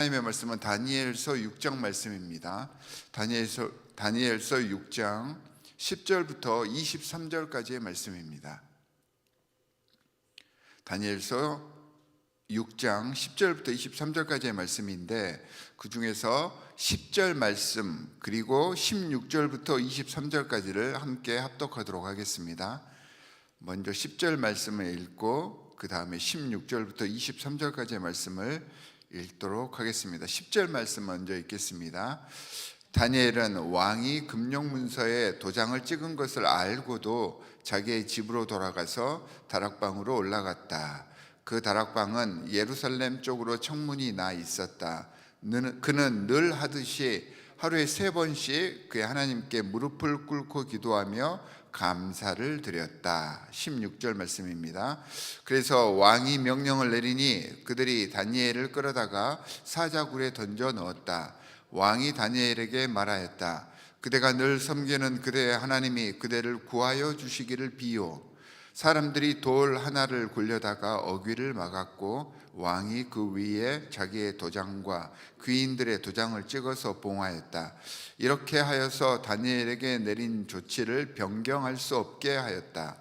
하나님의 말씀은 다니엘서 6장 말씀입니다. 다니엘서 6장 10절부터 23절까지의 말씀입니다. 다니엘서 6장 10절부터 23절까지의 말씀인데 그 중에서 10절 말씀 그리고 16절부터 23절까지를 함께 합독하도록 하겠습니다. 먼저 10절 말씀을 읽고 그 다음에 16절부터 23절까지의 말씀을 읽도록 하겠습니다. 10절 말씀 먼저 읽겠습니다. 다니엘은 왕이 금령문서에 도장을 찍은 것을 알고도 자기의 집으로 돌아가서 다락방으로 올라갔다. 그 다락방은 예루살렘 쪽으로 청문이 나 있었다. 그는 늘 하듯이 하루에 3번씩 그의 하나님께 무릎을 꿇고 기도하며 감사를 드렸다. 16절 말씀입니다. 그래서 왕이 명령을 내리니 그들이 다니엘을 끌어다가 사자굴에 던져 넣었다. 왕이 다니엘에게 말하였다. 그대가 늘 섬기는 그대의 하나님이 그대를 구하여 주시기를 비요. 사람들이 돌 하나를 굴려다가 어귀를 막았고 왕이 그 위에 자기의 도장과 귀인들의 도장을 찍어서 봉하였다. 이렇게 하여서 다니엘에게 내린 조치를 변경할 수 없게 하였다.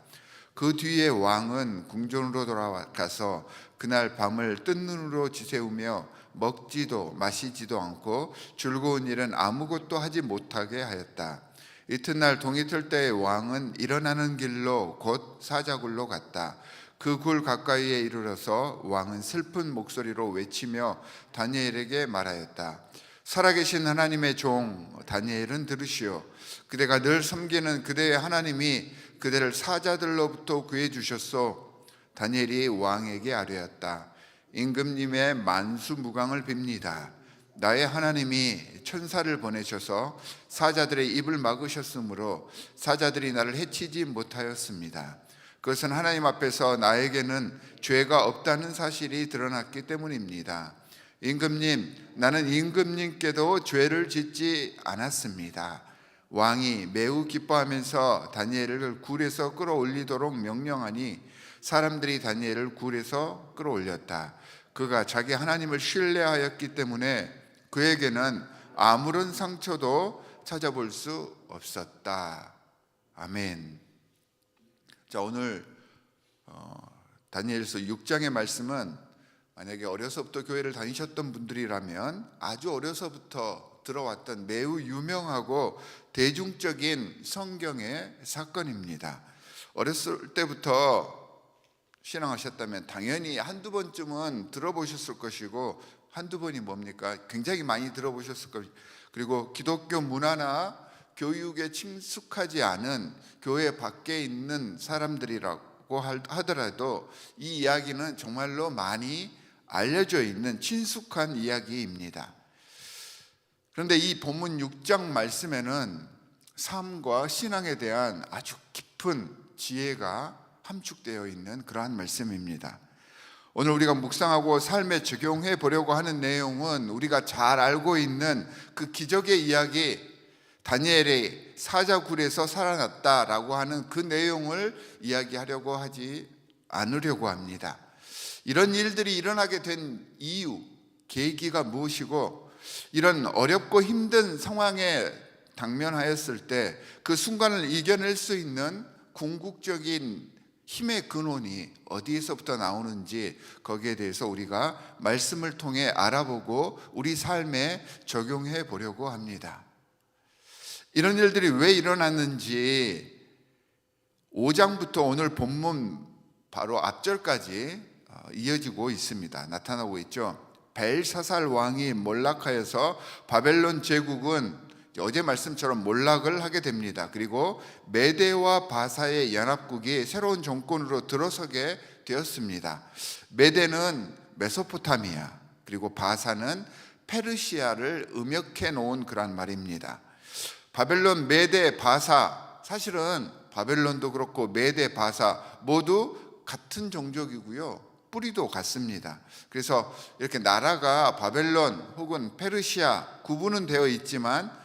그 뒤에 왕은 궁전으로 돌아가서 그날 밤을 뜬 눈으로 지새우며 먹지도 마시지도 않고 즐거운 일은 아무것도 하지 못하게 하였다. 이튿날 동이 틀 때에 왕은 일어나는 길로 곧 사자굴로 갔다. 그 굴 가까이에 이르러서 왕은 슬픈 목소리로 외치며 다니엘에게 말하였다. 살아계신 하나님의 종 다니엘은 들으시오. 그대가 늘 섬기는 그대의 하나님이 그대를 사자들로부터 구해 주셨소. 다니엘이 왕에게 아뢰었다. 임금님의 만수무강을 빕니다. 나의 하나님이 천사를 보내셔서 사자들의 입을 막으셨으므로 사자들이 나를 해치지 못하였습니다. 그것은 하나님 앞에서 나에게는 죄가 없다는 사실이 드러났기 때문입니다. 임금님, 나는 임금님께도 죄를 짓지 않았습니다. 왕이 매우 기뻐하면서 다니엘을 굴에서 끌어올리도록 명령하니 사람들이 다니엘을 굴에서 끌어올렸다. 그가 자기 하나님을 신뢰하였기 때문에 그에게는 아무런 상처도 찾아볼 수 없었다. 아멘. 자, 오늘 다니엘서 6장의 말씀은 만약에 어려서부터 교회를 다니셨던 분들이라면 아주 어려서부터 들어왔던 매우 유명하고 대중적인 성경의 사건입니다. 어렸을 때부터 신앙하셨다면 당연히 한두 번쯤은 들어보셨을 것이고, 한두 번이 뭡니까? 굉장히 많이 들어보셨을 것이고, 그리고 기독교 문화나 교육에 친숙하지 않은 교회 밖에 있는 사람들이라고 하더라도 이 이야기는 정말로 많이 알려져 있는 친숙한 이야기입니다. 그런데 이 본문 6장 말씀에는 삶과 신앙에 대한 아주 깊은 지혜가 함축되어 있는 그러한 말씀입니다. 오늘 우리가 묵상하고 삶에 적용해 보려고 하는 내용은 우리가 잘 알고 있는 그 기적의 이야기, 다니엘이 사자굴에서 살아났다라고 하는 그 내용을 이야기하려고 하지 않으려고 합니다. 이런 일들이 일어나게 된 이유, 계기가 무엇이고, 이런 어렵고 힘든 상황에 당면하였을 때 그 순간을 이겨낼 수 있는 궁극적인 힘의 근원이 어디에서부터 나오는지, 거기에 대해서 우리가 말씀을 통해 알아보고 우리 삶에 적용해 보려고 합니다. 이런 일들이 왜 일어났는지 5장부터 오늘 본문 바로 앞절까지 이어지고 있습니다. 나타나고 있죠. 벨사살 왕이 몰락하여서 바벨론 제국은 어제 말씀처럼 몰락을 하게 됩니다. 그리고 메대와 바사의 연합국이 새로운 정권으로 들어서게 되었습니다. 메대는 메소포타미아, 그리고 바사는 페르시아를 음역해 놓은 그런 말입니다. 바벨론, 메대, 바사, 사실은 바벨론도 그렇고 메대, 바사 모두 같은 종족이고요, 뿌리도 같습니다. 그래서 이렇게 나라가 바벨론 혹은 페르시아 구분은 되어 있지만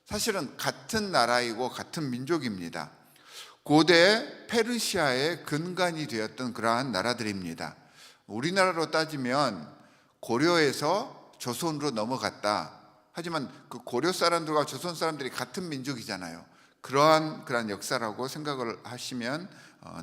사실은 같은 나라이고 같은 민족입니다. 고대 페르시아의 근간이 되었던 그러한 나라들입니다. 우리나라로 따지면 고려에서 조선으로 넘어갔다. 하지만 그 고려 사람들과 조선 사람들이 같은 민족이잖아요. 그러한 역사라고 생각을 하시면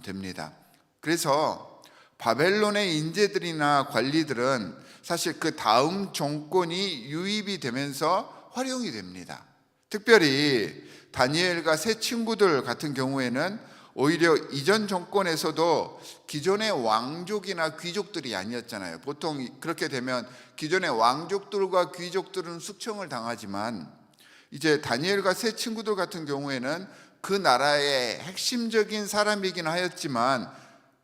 됩니다. 그래서 바벨론의 인재들이나 관리들은 사실 그 다음 정권이 유입이 되면서 활용이 됩니다. 특별히 다니엘과 세 친구들 같은 경우에는 오히려 이전 정권에서도 기존의 왕족이나 귀족들이 아니었잖아요. 보통 그렇게 되면 기존의 왕족들과 귀족들은 숙청을 당하지만 이제 다니엘과 세 친구들 같은 경우에는 그 나라의 핵심적인 사람이긴 하였지만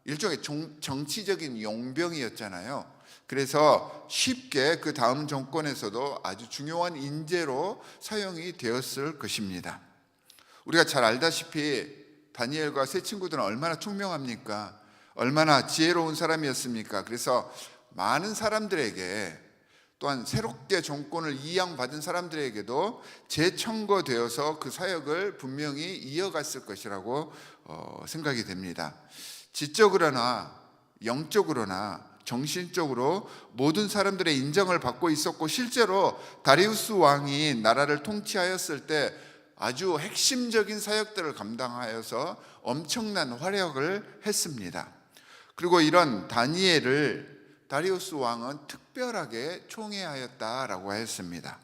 일종의 정치적인 용병이었잖아요. 그래서 쉽게 그 다음 정권에서도 아주 중요한 인재로 사용이 되었을 것입니다. 우리가 잘 알다시피 다니엘과 세 친구들은 얼마나 총명합니까? 얼마나 지혜로운 사람이었습니까? 그래서 많은 사람들에게, 또한 새롭게 정권을 이양받은 사람들에게도 재청거되어서 그 사역을 분명히 이어갔을 것이라고 생각이 됩니다. 지적으로나 영적으로나 정신적으로 모든 사람들의 인정을 받고 있었고, 실제로 다리우스 왕이 나라를 통치하였을 때 아주 핵심적인 사역들을 감당하여서 엄청난 활약을 했습니다. 그리고 이런 다니엘을 다리우스 왕은 특별하게 총애하였다라고 했습니다.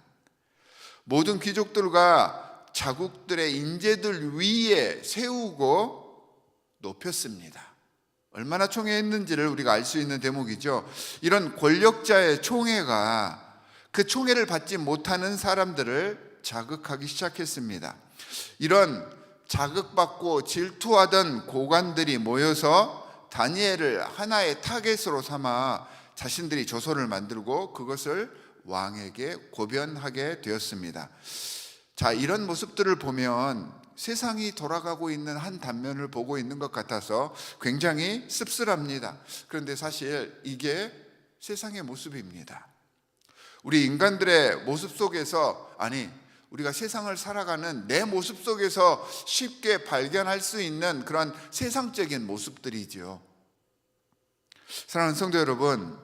모든 귀족들과 자국들의 인재들 위에 세우고 높였습니다. 얼마나 총애했는지를 우리가 알 수 있는 대목이죠. 이런 권력자의 총애가 그 총애를 받지 못하는 사람들을 자극하기 시작했습니다. 이런 자극받고 질투하던 고관들이 모여서 다니엘을 하나의 타겟으로 삼아 자신들이 조서를 만들고 그것을 왕에게 고변하게 되었습니다. 자, 이런 모습들을 보면 세상이 돌아가고 있는 한 단면을 보고 있는 것 같아서 굉장히 씁쓸합니다. 그런데 사실 이게 세상의 모습입니다. 우리 인간들의 모습 속에서, 우리가 세상을 살아가는 내 모습 속에서 쉽게 발견할 수 있는 그런 세상적인 모습들이죠. 사랑하는 성도 여러분,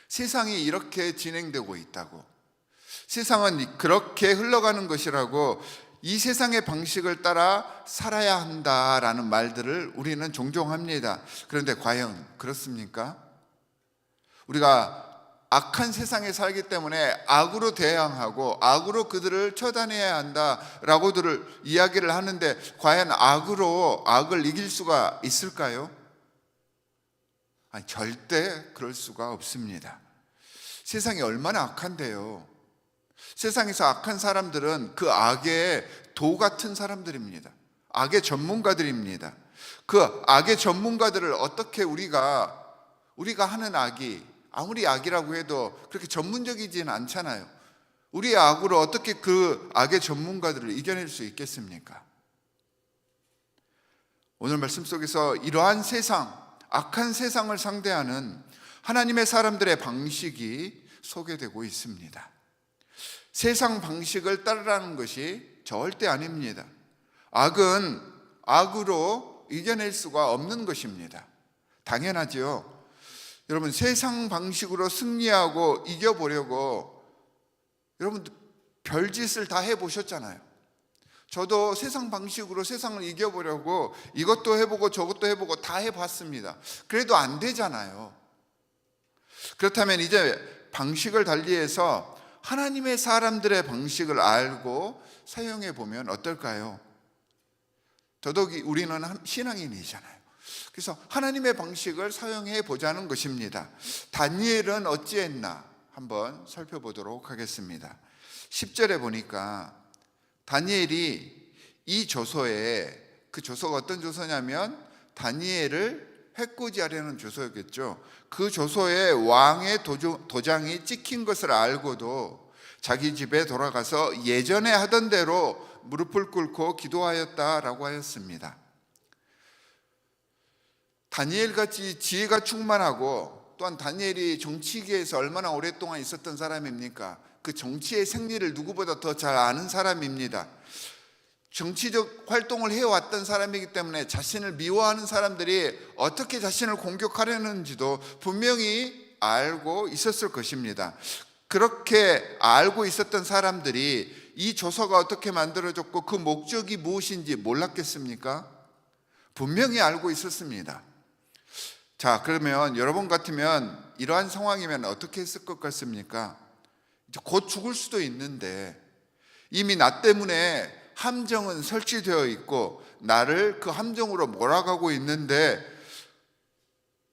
세상이 이렇게 진행되고 있다고, 세상은 그렇게 흘러가는 것이라고, 이 세상의 방식을 따라 살아야 한다라는 말들을 우리는 종종 합니다. 그런데 과연 그렇습니까? 우리가 악한 세상에 살기 때문에 악으로 대항하고 악으로 그들을 처단해야 한다라고들 이야기를 하는데, 과연 악으로 악을 이길 수가 있을까요? 절대 그럴 수가 없습니다. 세상이 얼마나 악한데요. 세상에서 악한 사람들은 그 악의 도 같은 사람들입니다. 악의 전문가들입니다. 그 악의 전문가들을 어떻게 우리가 하는 악이 아무리 악이라고 해도 그렇게 전문적이지는 않잖아요. 우리의 악으로 어떻게 그 악의 전문가들을 이겨낼 수 있겠습니까? 오늘 말씀 속에서 이러한 세상, 악한 세상을 상대하는 하나님의 사람들의 방식이 소개되고 있습니다. 세상 방식을 따르라는 것이 절대 아닙니다. 악은 악으로 이겨낼 수가 없는 것입니다. 당연하죠. 여러분, 세상 방식으로 승리하고 이겨보려고 여러분 별짓을 다 해보셨잖아요. 저도 세상 방식으로 세상을 이겨보려고 이것도 해보고 저것도 해보고 다 해봤습니다. 그래도 안 되잖아요. 그렇다면 이제 방식을 달리해서 하나님의 사람들의 방식을 알고 사용해 보면 어떨까요? 더더욱이 우리는 신앙인이잖아요. 그래서 하나님의 방식을 사용해 보자는 것입니다. 다니엘은 어찌했나 한번 살펴보도록 하겠습니다. 10절에 보니까 다니엘이 이 조서에, 그 조서가 어떤 조서냐면 다니엘을 해코지하려는 조서였겠죠. 그 조서에 왕의 도장이 찍힌 것을 알고도 자기 집에 돌아가서 예전에 하던 대로 무릎을 꿇고 기도하였다라고 하였습니다. 다니엘같이 지혜가 충만하고, 또한 다니엘이 정치계에서 얼마나 오랫동안 있었던 사람입니까? 그 정치의 생리를 누구보다 더 잘 아는 사람입니다. 정치적 활동을 해왔던 사람이기 때문에 자신을 미워하는 사람들이 어떻게 자신을 공격하려는지도 분명히 알고 있었을 것입니다. 그렇게 알고 있었던 사람들이 이 조서가 어떻게 만들어졌고 그 목적이 무엇인지 몰랐겠습니까? 분명히 알고 있었습니다. 자, 그러면 여러분 같으면 이러한 상황이면 어떻게 했을 것 같습니까? 이제 곧 죽을 수도 있는데 이미 나 때문에 함정은 설치되어 있고 나를 그 함정으로 몰아가고 있는데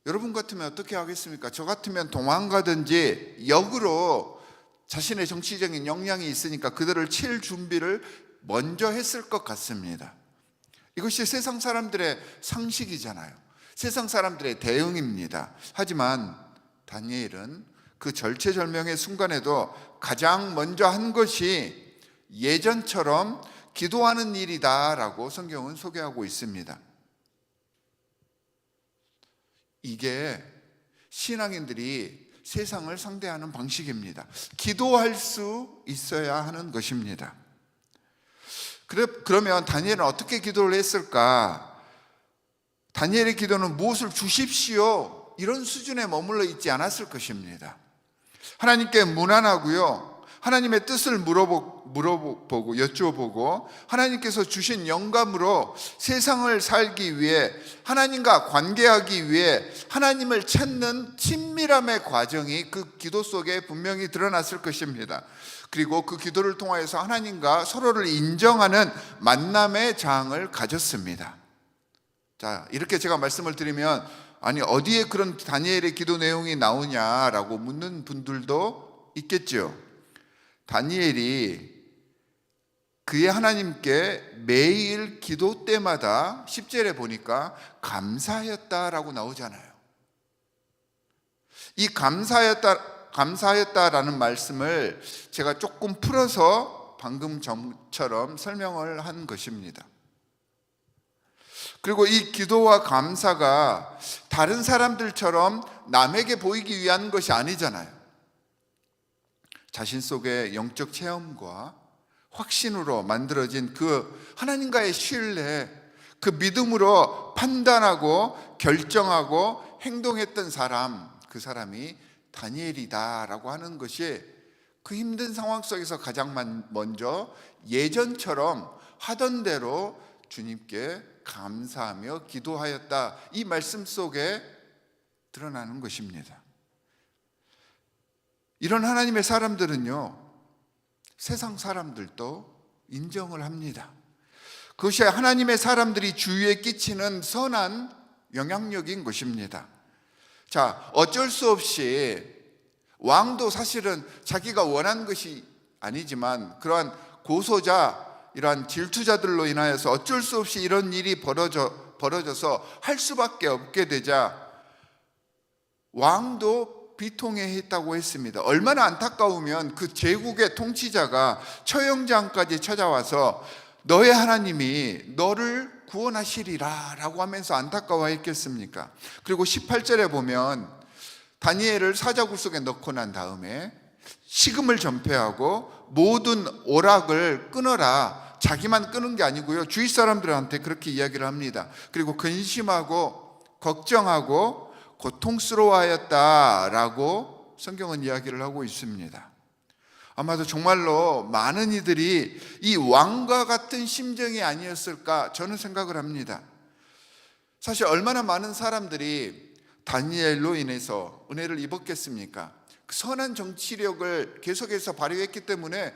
여러분 같으면 어떻게 하겠습니까? 저 같으면 도망가든지 역으로 자신의 정치적인 역량이 있으니까 그들을 칠 준비를 먼저 했을 것 같습니다. 이것이 세상 사람들의 상식이잖아요. 세상 사람들의 대응입니다. 하지만 다니엘은 그 절체절명의 순간에도 가장 먼저 한 것이 예전처럼 기도하는 일이다라고 성경은 소개하고 있습니다. 이게 신앙인들이 세상을 상대하는 방식입니다. 기도할 수 있어야 하는 것입니다. 그러면 다니엘은 어떻게 기도를 했을까? 다니엘의 기도는 무엇을 주십시오 이런 수준에 머물러 있지 않았을 것입니다. 하나님께 문안하고요, 하나님의 뜻을 물어보고 여쭤보고 하나님께서 주신 영감으로 세상을 살기 위해, 하나님과 관계하기 위해 하나님을 찾는 친밀함의 과정이 그 기도 속에 분명히 드러났을 것입니다. 그리고 그 기도를 통하여서 하나님과 서로를 인정하는 만남의 장을 가졌습니다. 자, 이렇게 제가 말씀을 드리면 아니 어디에 그런 다니엘의 기도 내용이 나오냐라고 묻는 분들도 있겠죠. 다니엘이 그의 하나님께 매일 기도 때마다 10절에 보니까 감사하였다라고 나오잖아요. 이 감사하였다라는 말씀을 제가 조금 풀어서 방금 전처럼 설명을 한 것입니다. 그리고 이 기도와 감사가 다른 사람들처럼 남에게 보이기 위한 것이 아니잖아요. 자신 속의 영적 체험과 확신으로 만들어진 그 하나님과의 신뢰, 그 믿음으로 판단하고 결정하고 행동했던 사람, 그 사람이 다니엘이다라고 하는 것이 그 힘든 상황 속에서 가장 먼저 예전처럼 하던 대로 주님께 감사하며 기도하였다, 이 말씀 속에 드러나는 것입니다. 이런 하나님의 사람들은요, 세상 사람들도 인정을 합니다. 그것이 하나님의 사람들이 주위에 끼치는 선한 영향력인 것입니다. 자, 어쩔 수 없이 왕도 사실은 자기가 원한 것이 아니지만 그러한 고소자, 이러한 질투자들로 인하여서 어쩔 수 없이 이런 일이 벌어져서 할 수밖에 없게 되자 왕도 비통해했다고 했습니다. 얼마나 안타까우면 그 제국의 통치자가 처형장까지 찾아와서 너의 하나님이 너를 구원하시리라 라고 하면서 안타까워했겠습니까? 그리고 18절에 보면 다니엘을 사자굴 속에 넣고 난 다음에 식음을 전폐하고 모든 오락을 끊어라, 자기만 끊은 게 아니고요, 주위 사람들한테 그렇게 이야기를 합니다. 그리고 근심하고 걱정하고 고통스러워하였다라고 성경은 이야기를 하고 있습니다. 아마도 정말로 많은 이들이 이 왕과 같은 심정이 아니었을까 저는 생각을 합니다. 사실 얼마나 많은 사람들이 다니엘로 인해서 은혜를 입었겠습니까? 그 선한 정치력을 계속해서 발휘했기 때문에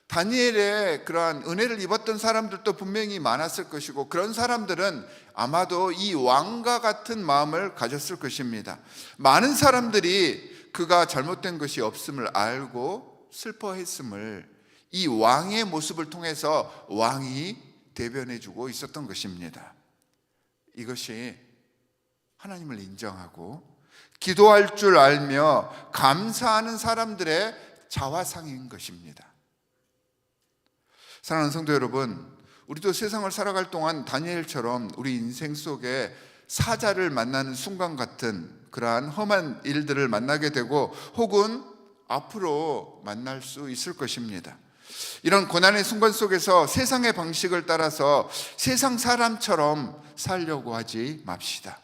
다니엘의 그러한 은혜를 입었던 사람들도 분명히 많았을 것이고, 그런 사람들은 아마도 이 왕과 같은 마음을 가졌을 것입니다. 많은 사람들이 그가 잘못된 것이 없음을 알고 슬퍼했음을 이 왕의 모습을 통해서 왕이 대변해주고 있었던 것입니다. 이것이 하나님을 인정하고 기도할 줄 알며 감사하는 사람들의 자화상인 것입니다. 사랑하는 성도 여러분, 우리도 세상을 살아갈 동안 다니엘처럼 우리 인생 속에 사자를 만나는 순간 같은 그러한 험한 일들을 만나게 되고 혹은 앞으로 만날 수 있을 것입니다. 이런 고난의 순간 속에서 세상의 방식을 따라서 세상 사람처럼 살려고 하지 맙시다.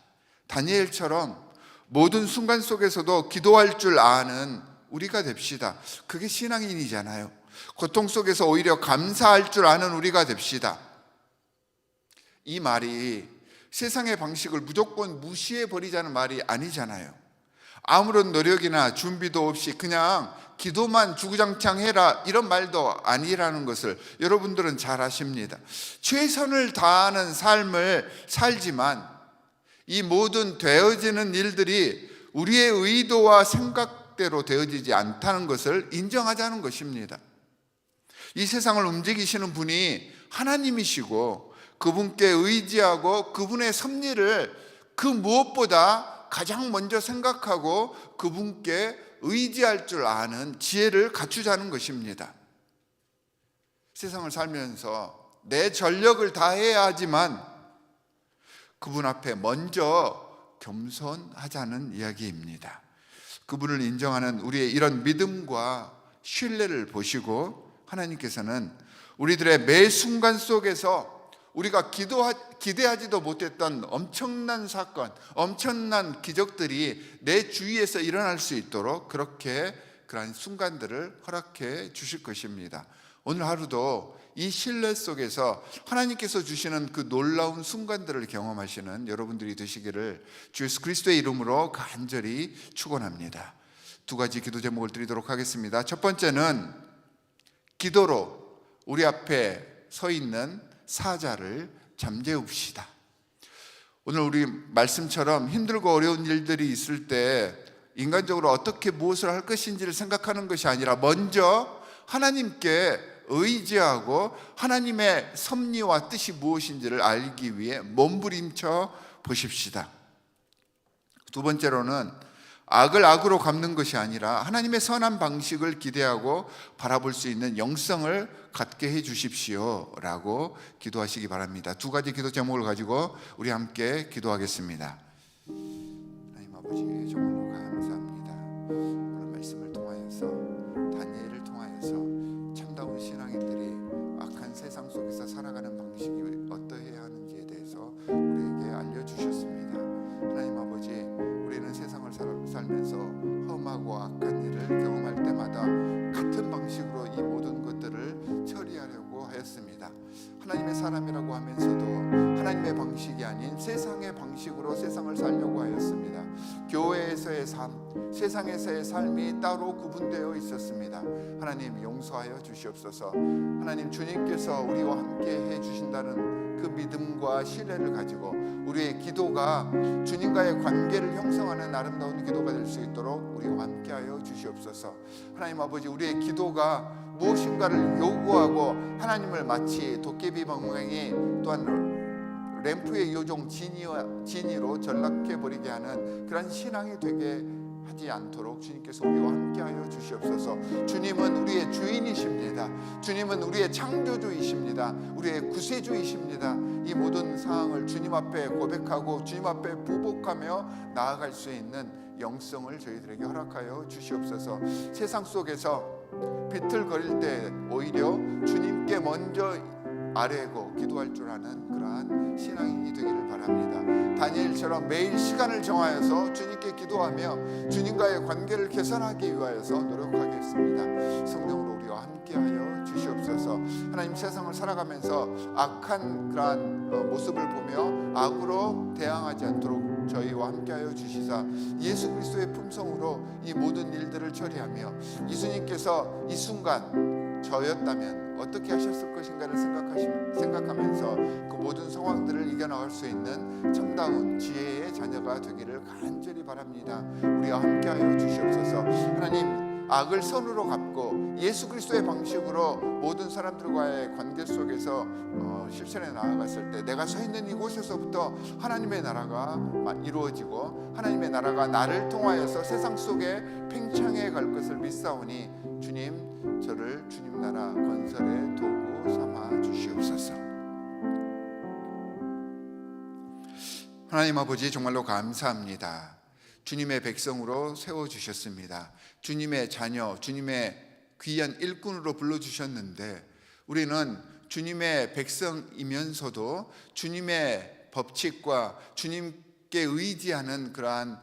다니엘처럼 모든 순간 속에서도 기도할 줄 아는 우리가 됩시다. 그게 신앙인이잖아요. 고통 속에서 오히려 감사할 줄 아는 우리가 됩시다. 이 말이 세상의 방식을 무조건 무시해 버리자는 말이 아니잖아요. 아무런 노력이나 준비도 없이 그냥 기도만 주구장창 해라, 이런 말도 아니라는 것을 여러분들은 잘 아십니다. 최선을 다하는 삶을 살지만 이 모든 되어지는 일들이 우리의 의도와 생각대로 되어지지 않다는 것을 인정하자는 것입니다. 이 세상을 움직이시는 분이 하나님이시고 그분께 의지하고 그분의 섭리를 그 무엇보다 가장 먼저 생각하고 그분께 의지할 줄 아는 지혜를 갖추자는 것입니다. 세상을 살면서 내 전력을 다해야 하지만 그분 앞에 먼저 겸손하자는 이야기입니다. 그분을 인정하는 우리의 이런 믿음과 신뢰를 보시고 하나님께서는 우리들의 매 순간 속에서 우리가 기대하지도 못했던 엄청난 사건, 엄청난 기적들이 내 주위에서 일어날 수 있도록 그렇게 그러한 순간들을 허락해 주실 것입니다. 오늘 하루도 이 신뢰 속에서 하나님께서 주시는 그 놀라운 순간들을 경험하시는 여러분들이 되시기를 주 예수 그리스도의 이름으로 간절히 축원합니다. 두 가지 기도 제목을 드리도록 하겠습니다. 첫 번째는 기도로 우리 앞에 서 있는 사자를 잠재웁시다. 오늘 우리 말씀처럼 힘들고 어려운 일들이 있을 때 인간적으로 어떻게 무엇을 할 것인지를 생각하는 것이 아니라 먼저 하나님께 의지하고 하나님의 섭리와 뜻이 무엇인지를 알기 위해 몸부림쳐 보십시다. 두 번째로는 악을 악으로 갚는 것이 아니라 하나님의 선한 방식을 기대하고 바라볼 수 있는 영성을 갖게 해 주십시오 라고 기도하시기 바랍니다. 두 가지 기도 제목을 가지고 우리 함께 기도하겠습니다. 하나님 아버지, 정말로 감사합니다. 오늘 말씀을 통하여서 다니엘을 통하여서 참다운 신앙인들이 악한 세상 속에서 살아가는 방식이 어떠해야 하는지에 대해서 우리에게 알려주셨습니다. 하나님 아버지, 우리는 세상을 살면서 험하고 악한 일을 경험할 때마다 같은 방식으로 이 모든 것들을 처리하려고 하였습니다. 하나님의 사람이라고 하면서도 하나님의 방식이 아닌 세상의 방식으로 세상을 살려고 하였습니다. 교회에서의 삶, 세상에서의 삶이 따로 구분되어 있었습니다. 하나님 용서하여 주시옵소서. 하나님 주님께서 우리와 함께 해 주신다는 그 믿음과 신뢰를 가지고 우리의 기도가 주님과의 관계를 형성하는 아름다운 기도가 될 수 있도록 우리와 함께하여 주시옵소서. 하나님 아버지, 우리의 기도가 무엇인가를 요구하고 하나님을 마치 도깨비 방망이 또한 램프의 요종 지니로 전락해버리게 하는 그런 신앙이 되게 하지 않도록 주님께서 우리와 함께하여 주시옵소서. 주님은 우리의 주인이십니다. 주님은 우리의 창조주이십니다. 우리의 구세주이십니다. 이 모든 상황을 주님 앞에 고백하고 주님 앞에 부복하며 나아갈 수 있는 영성을 저희들에게 허락하여 주시옵소서. 세상 속에서 비틀거릴 때 오히려 주님께 먼저 아뢰고 기도할 줄 아는 그러한 신앙인이 되기를 바랍니다. 다니엘처럼 매일 시간을 정하여서 주님께 기도하며 주님과의 관계를 개선하기 위하여서 노력하겠습니다. 성령으로 우리와 함께하여 주시옵소서. 하나님, 세상을 살아가면서 악한 그러한 모습을 보며 악으로 대항하지 않도록 저희와 함께하여 주시사 예수 그리스도의 품성으로 이 모든 일들을 처리하며 예수님께서 이 순간 저였다면 어떻게 하셨을 것인가를 생각하면서 그 모든 상황들을 이겨나갈 수 있는 참다운 지혜의 자녀가 되기를 간절히 바랍니다. 우리와 함께하여 주시옵소서. 하나님, 악을 선으로 갚고 예수 그리스도의 방식으로 모든 사람들과의 관계 속에서 실천해 나아갔을 때 내가 서 있는 이곳에서부터 하나님의 나라가 이루어지고 하나님의 나라가 나를 통하여서 세상 속에 팽창해 갈 것을 믿사오니 주님, 저를 주님 나라 건설의 도구 삼아 주시옵소서. 하나님 아버지, 정말로 감사합니다. 주님의 백성으로 세워주셨습니다. 주님의 자녀, 주님의 귀한 일꾼으로 불러주셨는데 우리는 주님의 백성이면서도 주님의 법칙과 주님께 의지하는 그러한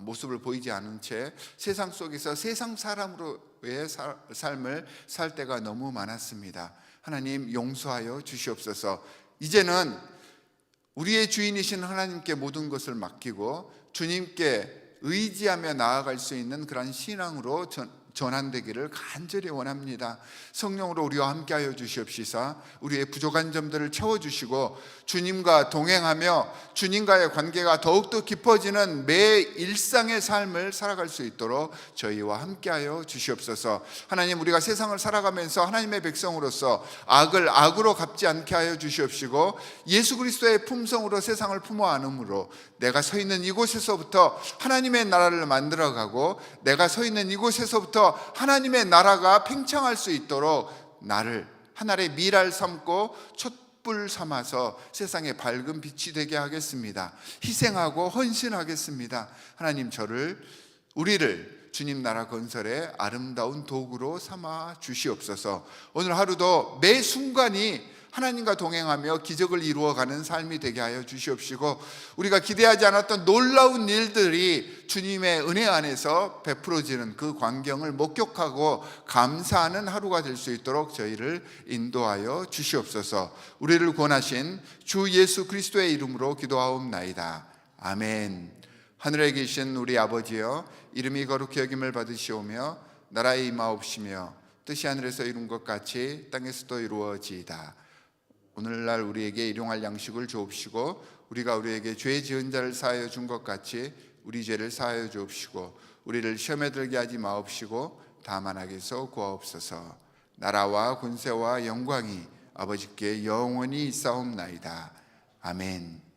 모습을 보이지 않은 채 세상 속에서 세상 사람으로의 삶을 살 때가 너무 많았습니다. 하나님 용서하여 주시옵소서. 이제는 우리의 주인이신 하나님께 모든 것을 맡기고 주님께 의지하며 나아갈 수 있는 그런 신앙으로 전환되기를 간절히 원합니다. 성령으로 우리와 함께하여 주시옵시사 우리의 부족한 점들을 채워주시고 주님과 동행하며 주님과의 관계가 더욱더 깊어지는 매 일상의 삶을 살아갈 수 있도록 저희와 함께하여 주시옵소서. 하나님, 우리가 세상을 살아가면서 하나님의 백성으로서 악을 악으로 갚지 않게 하여 주시옵시고 예수 그리스도의 품성으로 세상을 품어 안음으로 내가 서 있는 이곳에서부터 하나님의 나라를 만들어가고 내가 서 있는 이곳에서부터 하나님의 나라가 팽창할 수 있도록 나를 하나의 미랄 삼고 촛불 삼아서 세상에 밝은 빛이 되게 하겠습니다. 희생하고 헌신하겠습니다. 하나님, 우리를 주님 나라 건설의 아름다운 도구로 삼아 주시옵소서. 오늘 하루도 매 순간이 하나님과 동행하며 기적을 이루어가는 삶이 되게 하여 주시옵시고 우리가 기대하지 않았던 놀라운 일들이 주님의 은혜 안에서 베풀어지는 그 광경을 목격하고 감사하는 하루가 될 수 있도록 저희를 인도하여 주시옵소서. 우리를 구원하신 주 예수 그리스도의 이름으로 기도하옵나이다. 아멘. 하늘에 계신 우리 아버지여, 이름이 거룩히 여김을 받으시오며 나라의 임하옵시며 뜻이 하늘에서 이룬 것 같이 땅에서도 이루어지이다. 오늘날 우리에게 일용할 양식을 주옵시고 우리가 우리에게 죄 지은 자를 사하여 준 것 같이 우리 죄를 사하여 주옵시고 우리를 시험에 들게 하지 마옵시고 다만 악에서 구하옵소서. 나라와 권세와 영광이 아버지께 영원히 있사옵나이다. 아멘.